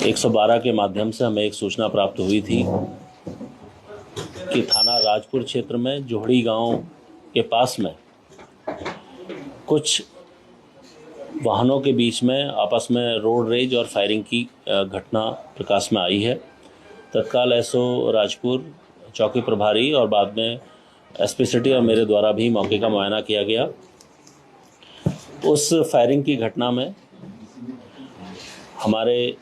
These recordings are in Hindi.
112 के माध्यम से हमें एक सूचना प्राप्त हुई थी कि थाना राजपुर क्षेत्र में जोहड़ी गांव के पास में कुछ वाहनों के बीच में आपस में रोड रेज और फायरिंग की घटना प्रकाश में आई है। तत्काल एसओ राजपुर, चौकी प्रभारी और बाद में एसपी सिटी और मेरे द्वारा भी मौके का मुआयना किया गया। उस फायरिंग की घटना में हमारे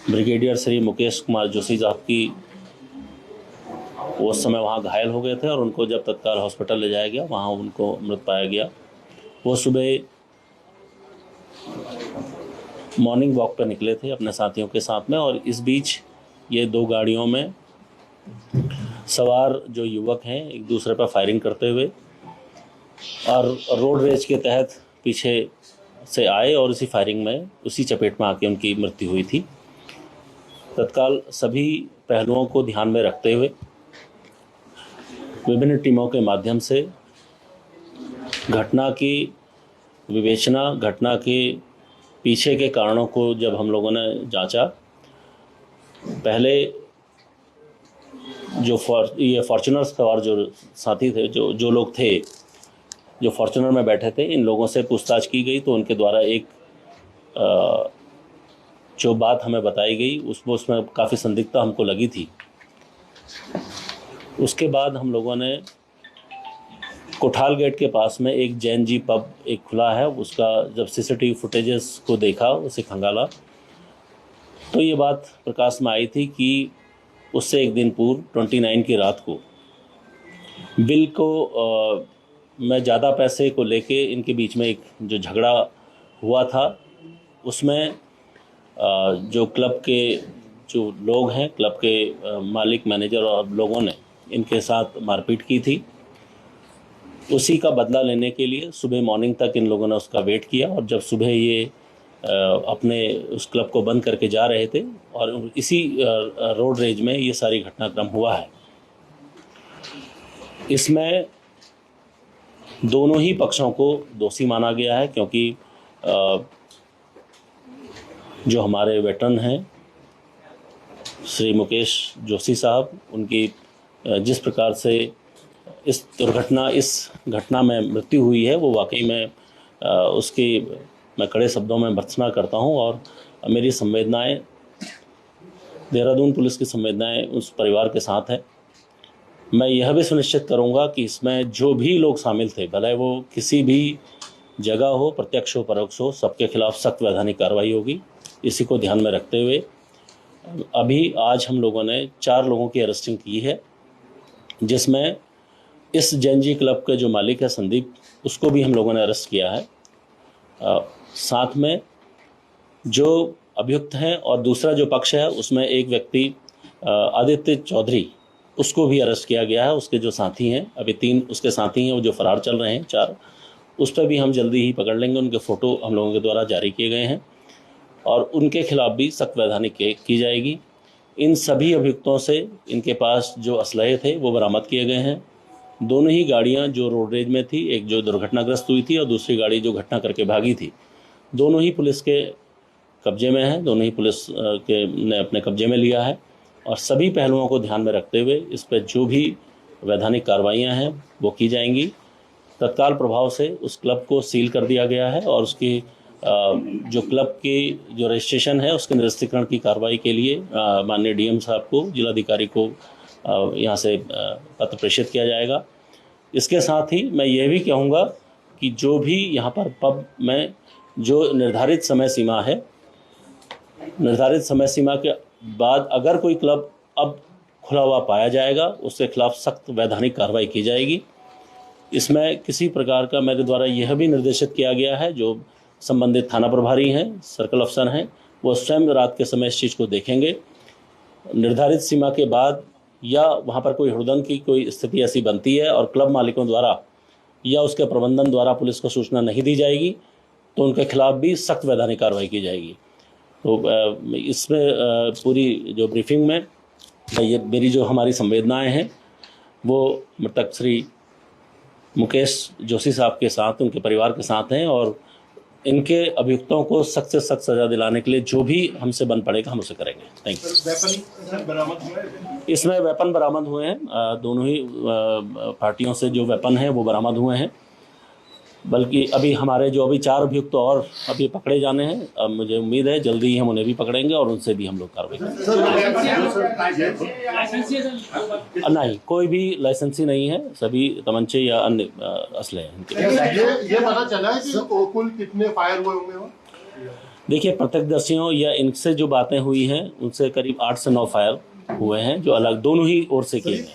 ब्रिगेडियर श्री मुकेश कुमार जोशी साहब की उस समय वहाँ घायल हो गए थे और उनको जब तत्काल हॉस्पिटल ले जाया गया वहाँ उनको मृत पाया गया। वो सुबह मॉर्निंग वॉक पर निकले थे अपने साथियों के साथ में और इस बीच ये दो गाड़ियों में सवार जो युवक हैं एक दूसरे पर फायरिंग करते हुए और रोड रेज के तहत पीछे से आए और उसी फायरिंग में उसी चपेट में आके उनकी मृत्यु हुई थी। तत्काल सभी पहलुओं को ध्यान में रखते हुए विभिन्न टीमों के माध्यम से घटना की विवेचना, घटना के पीछे के कारणों को जब हम लोगों ने जांचा, पहले जो ये फॉर्च्यूनर सवार जो साथी थे, जो लोग थे जो फॉर्च्यूनर में बैठे थे, इन लोगों से पूछताछ की गई तो उनके द्वारा एक जो बात हमें बताई गई उसमें काफ़ी संदिग्धता हमको लगी थी। उसके बाद हम लोगों ने कोठाल गेट के पास में एक जैन जी पब एक खुला है, उसका जब सीसीटीवी फुटेजेस को देखा, उसे खंगाला तो ये बात प्रकाश में आई थी कि उससे एक दिन पूर्व 29 की रात को बिल को में ज़्यादा पैसे को लेके इनके बीच में एक जो झगड़ा हुआ था उसमें जो क्लब के जो लोग हैं, क्लब के मालिक, मैनेजर और लोगों ने इनके साथ मारपीट की थी। उसी का बदला लेने के लिए सुबह मॉर्निंग तक इन लोगों ने उसका वेट किया और जब सुबह ये अपने उस क्लब को बंद करके जा रहे थे और इसी रोड रेज में ये सारी घटनाक्रम हुआ है। इसमें दोनों ही पक्षों को दोषी माना गया है क्योंकि जो हमारे वेटरन हैं श्री मुकेश जोशी साहब, उनकी जिस प्रकार से इस घटना में मृत्यु हुई है वो वाकई में उसकी मैं कड़े शब्दों में भर्त्सना करता हूं और मेरी संवेदनाएं, देहरादून पुलिस की संवेदनाएं उस परिवार के साथ है। मैं यह भी सुनिश्चित करूंगा कि इसमें जो भी लोग शामिल थे, भले वो किसी भी जगह हो, प्रत्यक्ष हो परोक्ष हो, सबके खिलाफ सख्त वैधानिक कार्रवाई होगी। इसी को ध्यान में रखते हुए अभी आज हम लोगों ने 4 लोगों की अरेस्टिंग की है, जिसमें इस जैन जी क्लब के जो मालिक है संदीप, उसको भी हम लोगों ने अरेस्ट किया है। साथ में जो अभियुक्त हैं और दूसरा जो पक्ष है उसमें एक व्यक्ति आदित्य चौधरी, उसको भी अरेस्ट किया गया है। उसके जो साथी हैं, अभी 3 उसके साथी हैं वो जो फरार चल रहे हैं 4, उस पर भी हम जल्दी ही पकड़ लेंगे। उनके फ़ोटो हम लोगों के द्वारा जारी किए गए हैं और उनके खिलाफ भी सख्त वैधानिक की जाएगी। इन सभी अभियुक्तों से इनके पास जो असलहे थे वो बरामद किए गए हैं। दोनों ही गाड़ियां जो रोड रेज में थी, एक जो दुर्घटनाग्रस्त हुई थी और दूसरी गाड़ी जो घटना करके भागी थी, दोनों ही पुलिस के कब्जे में है, दोनों ही पुलिस ने अपने कब्जे में लिया है और सभी पहलुओं को ध्यान में रखते हुए इस पर जो भी वैधानिक कार्रवाइयाँ हैं वो की जाएंगी। तत्काल प्रभाव से उस क्लब को सील कर दिया गया है और उसकी जो क्लब की जो रजिस्ट्रेशन है उसके निरस्तीकरण की कार्रवाई के लिए माननीय डीएम साहब को, जिलाधिकारी को यहाँ से पत्र प्रेषित किया जाएगा। इसके साथ ही मैं ये भी कहूँगा कि जो भी यहाँ पर पब में जो निर्धारित समय सीमा है, निर्धारित समय सीमा के बाद अगर कोई क्लब अब खुला हुआ पाया जाएगा उसके खिलाफ सख्त वैधानिक कार्रवाई की जाएगी। इसमें किसी प्रकार का मेरे द्वारा यह भी निर्देशित किया गया है, जो संबंधित थाना प्रभारी हैं, सर्कल अफसर हैं, वो स्वयं रात के समय इस चीज़ को देखेंगे। निर्धारित सीमा के बाद या वहाँ पर कोई हुड़दंग की कोई स्थिति ऐसी बनती है और क्लब मालिकों द्वारा या उसके प्रबंधन द्वारा पुलिस को सूचना नहीं दी जाएगी तो उनके खिलाफ भी सख्त वैधानिक कार्रवाई की जाएगी। तो इसमें पूरी जो ब्रीफिंग में ये मेरी जो हमारी संवेदनाएं हैं वो मृतक श्री मुकेश जोशी साहब के साथ, उनके परिवार के साथ हैं और इनके अभियुक्तों को सख्त से सख्त सजा दिलाने के लिए जो भी हमसे बन पड़ेगा हम उसे करेंगे। Thank you. इसमें वेपन बरामद हुए हैं, दोनों ही पार्टियों से जो वेपन हैं वो बरामद हुए हैं। बल्कि अभी हमारे जो अभी 4 अभियुक्त और अभी पकड़े जाने हैं, अब मुझे उम्मीद है जल्दी ही हम उन्हें भी पकड़ेंगे और उनसे भी हम लोग कार्रवाई करेंगे। नहीं, कोई भी लाइसेंसी नहीं है, सभी तमंचे या अन्य असले हैं। ये पता चला है कि कुल कितने फायर हुए होंगे? देखिए, प्रत्यक्षदर्शियों या इनसे जो बातें हुई हैं उनसे करीब 8 से 9 फायर हुए हैं जो अलग दोनों ही ओर से किए गए।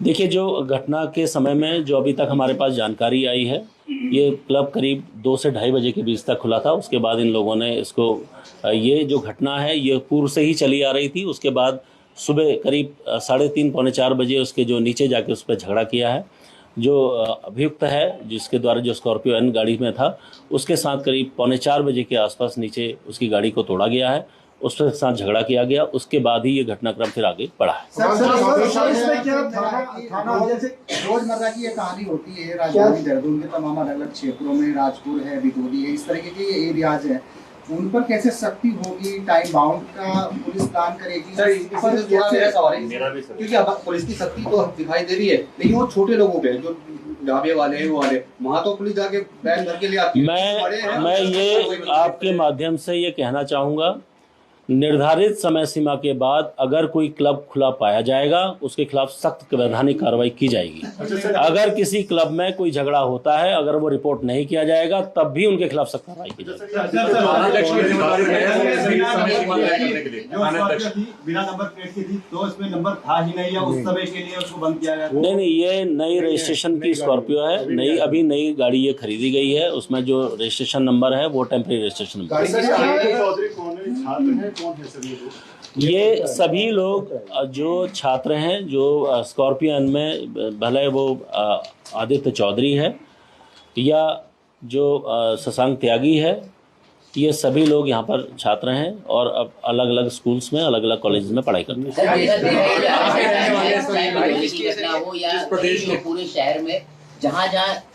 देखिए, जो घटना के समय में जो अभी तक हमारे पास जानकारी आई है, ये क्लब करीब 2 से 2:30 बजे के बीच तक खुला था। उसके बाद इन लोगों ने इसको, ये जो घटना है ये पूर्व से ही चली आ रही थी। उसके बाद सुबह करीब 3:30 पौने 4 बजे उसके जो नीचे जाके उस पर झगड़ा किया है। जो अभियुक्त है जिसके द्वारा जो स्कॉर्पियो एन गाड़ी में था, उसके साथ करीब पौने 4 बजे के आसपास नीचे उसकी गाड़ी को तोड़ा गया है, उसके साथ झगड़ा किया गया। उसके बाद ही ये घटनाक्रम फिर आगे बढ़ा है। रोजमर्रा की ये कहानी होती है राजधानी देहरादून के तमाम अलग अलग क्षेत्रों में, राजपुर है, बिगोली है, इस तरीके के ये एरियाज है, उन पर कैसे सख्ती होगी? टाइम बाउंड का पुलिस प्लान करेगी? सर, मेरा सवाल है क्योंकि अब पुलिस की सख्ती तो दिखाई दे रही है, लेकिन वो छोटे लोगों पे जो ढाबे वाले हैं, वो वाले, वहाँ तो पुलिस जाके बैन भर के लिए आती है। मैं ये आपके माध्यम से ये कहना चाहूँगा, निर्धारित समय सीमा के बाद अगर कोई क्लब खुला पाया जाएगा उसके खिलाफ सख्त वैधानिक कार्रवाई की जाएगी। अगर किसी क्लब में कोई झगड़ा होता है, अगर वो रिपोर्ट नहीं किया जाएगा तब भी उनके खिलाफ सख्त कार्रवाई की जाएगी। बिना नंबर प्लेट की थी तो इसमें नंबर था ही नहीं, या उस समय के लिए उसको बंद किया गया? नहीं, ये नई रजिस्ट्रेशन की स्कॉर्पियो है, अभी नई गाड़ी ये खरीदी गई है। उसमें जो रजिस्ट्रेशन नंबर है वो टेम्परेरी रजिस्ट्रेशन नंबर है। ये सभी लोग जो छात्र हैं, जो स्कॉर्पियन में, भले वो आदित्य चौधरी है या जो शशांक त्यागी है, ये सभी लोग यहाँ पर छात्र हैं और अब अलग अलग स्कूल्स में, अलग अलग कॉलेज में पढ़ाई करते हैं। पूरे शहर में जहाँ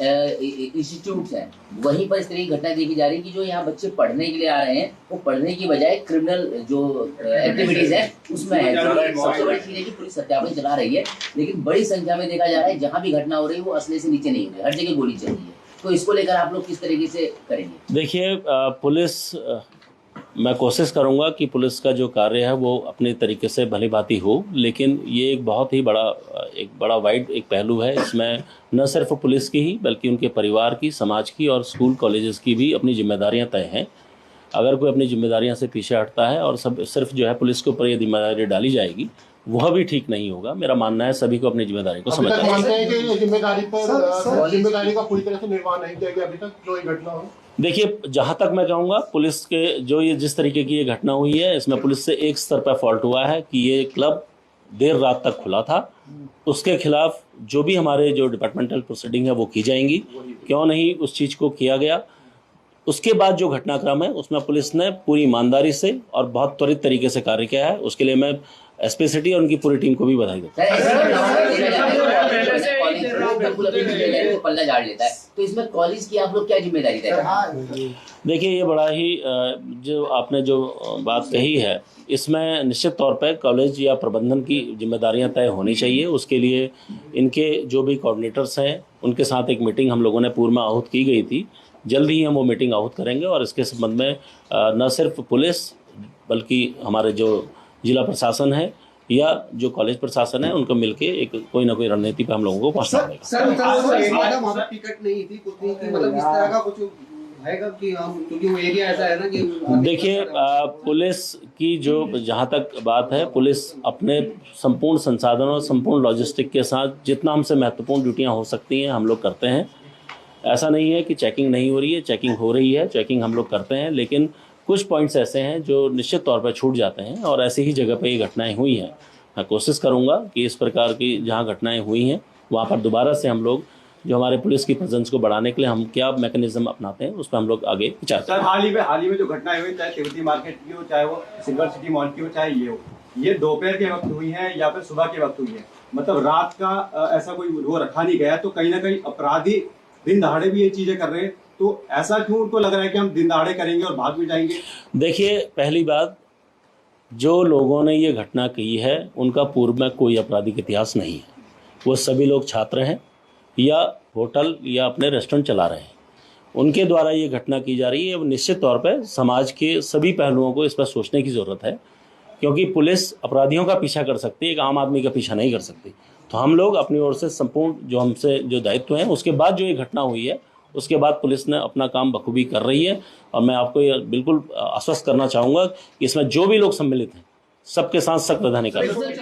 इंस्टीट्यूट्स हैं वहीं पर इस तरह की घटना देखी जा रही है कि जो यहाँ बच्चे पढ़ने के लिए आ रहे हैं वो पढ़ने की बजाय क्रिमिनल जो एक्टिविटीज है उसमें है। सबसे बड़ी चीज है कि पुलिस सत्यापन चला रही है, लेकिन बड़ी संख्या में देखा जा रहा है जहाँ भी घटना हो रही है वो असले से नीचे नहीं हो रही, हर जगह गोली चल रही है। तो इसको लेकर आप लोग किस तरीके से करेंगे? देखिए, पुलिस, मैं कोशिश करूंगा कि पुलिस का जो कार्य है वो अपने तरीके से भली भांति हो, लेकिन ये एक बहुत ही बड़ा वाइड एक पहलू है। इसमें न सिर्फ पुलिस की ही बल्कि उनके परिवार की, समाज की और स्कूल कॉलेजेस की भी अपनी जिम्मेदारियां तय हैं। अगर कोई अपनी जिम्मेदारियां से पीछे हटता है और सब सिर्फ जो है पुलिस के ऊपर ये जिम्मेदारी डाली जाएगी, वह भी ठीक नहीं होगा। मेरा मानना है सभी को अपनी जिम्मेदारी को समझना चाहिए। जिम्मेदारी का पूरी तरह से निर्वाह नहीं किया गया अभी तक जो ये घटना हुई। देखिए, जहाँ तक मैं कहूँगा, पुलिस के जो ये जिस तरीके की ये घटना हुई है, इसमें पुलिस से एक स्तर पर फॉल्ट हुआ है कि ये क्लब देर रात तक खुला था। उसके खिलाफ जो भी हमारे जो डिपार्टमेंटल प्रोसीडिंग है वो की जाएंगी। क्यों नहीं उस चीज़ को किया गया? उसके बाद जो घटनाक्रम है उसमें पुलिस ने पूरी ईमानदारी से और बहुत त्वरित तरीके से कार्य किया है। उसके लिए मैं एसपी सिटी और उनकी पूरी टीम को भी बधाई देता हूं। पल्ला झाड़ लेता है, तो इसमें कॉलेज की आप लोग क्या जिम्मेदारी है? देखिए, ये बड़ा ही जो आपने जो बात कही है, इसमें निश्चित तौर पर कॉलेज या प्रबंधन की जिम्मेदारियां तय होनी चाहिए। उसके लिए इनके जो भी कोऑर्डिनेटर्स हैं उनके साथ एक मीटिंग हम लोगों ने पूर्व में आहूत की गई थी। जल्द ही हम वो मीटिंग आहूत करेंगे और इसके संबंध में न सिर्फ पुलिस बल्कि हमारे जो जिला प्रशासन है या जो कॉलेज प्रशासन है उनको मिलके एक कोई ना कोई रणनीति पे हम लोगों को पहुंचना पड़ेगा। सर, टिकट नहीं थी कुछ नहीं थी, मतलब इस तरह का कुछ है कि हम, क्योंकि वो एरिया ऐसा है ना कि देखिए, पुलिस की जो जहाँ तक बात है, पुलिस अपने संपूर्ण संसाधनों, संपूर्ण लॉजिस्टिक के साथ जितना हमसे महत्वपूर्ण ड्यूटियाँ हो सकती हैं हम लोग करते हैं। ऐसा नहीं है कि चेकिंग नहीं हो रही है, चेकिंग हो रही है, चेकिंग हम लोग करते हैं, लेकिन कुछ पॉइंट्स ऐसे हैं जो निश्चित तौर पर छूट जाते हैं और ऐसी ही जगह पे ये घटनाएं हुई हैं। मैं कोशिश करूंगा कि इस प्रकार की जहां घटनाएं हुई हैं वहां पर दोबारा से हम लोग जो हमारे पुलिस की प्रेजेंस को बढ़ाने के लिए हम क्या मैकेनिज्म अपनाते हैं उस पर हम लोग आगे विचार करें। सर, हाल ही में जो घटनाएं हुई, चाहे तिब्बती मार्केट की हो, चाहे वो सिल्वर सिटी मॉल की हो, चाहे ये हो, ये दोपहर के वक्त हुई है या फिर सुबह के वक्त हुई है, मतलब रात का ऐसा कोई वो रखा नहीं गया। तो कहीं ना कहीं अपराधी दिन दहाड़े भी ये चीजें कर रहे हैं, तो ऐसा क्यों उनको लग रहा है कि हम दिन दहाड़े करेंगे और भाग भी जाएंगे? देखिए, पहली बात, जो लोगों ने ये घटना की है उनका पूर्व में कोई आपराधिक इतिहास नहीं है। वो सभी लोग छात्र हैं या होटल या अपने रेस्टोरेंट चला रहे हैं, उनके द्वारा ये घटना की जा रही है। निश्चित तौर पर समाज के सभी पहलुओं को इस पर सोचने की ज़रूरत है, क्योंकि पुलिस अपराधियों का पीछा कर सकती है, एक आम आदमी का पीछा नहीं कर सकती। तो हम लोग अपनी ओर से संपूर्ण जो हमसे जो दायित्व है, उसके बाद जो ये घटना हुई है उसके बाद पुलिस ने अपना काम बखूबी कर रही है। और मैं आपको ये बिल्कुल आश्वस्त करना चाहूँगा कि इसमें जो भी लोग सम्मिलित हैं सबके साथ सख्त वैधानिक कार्रवाई।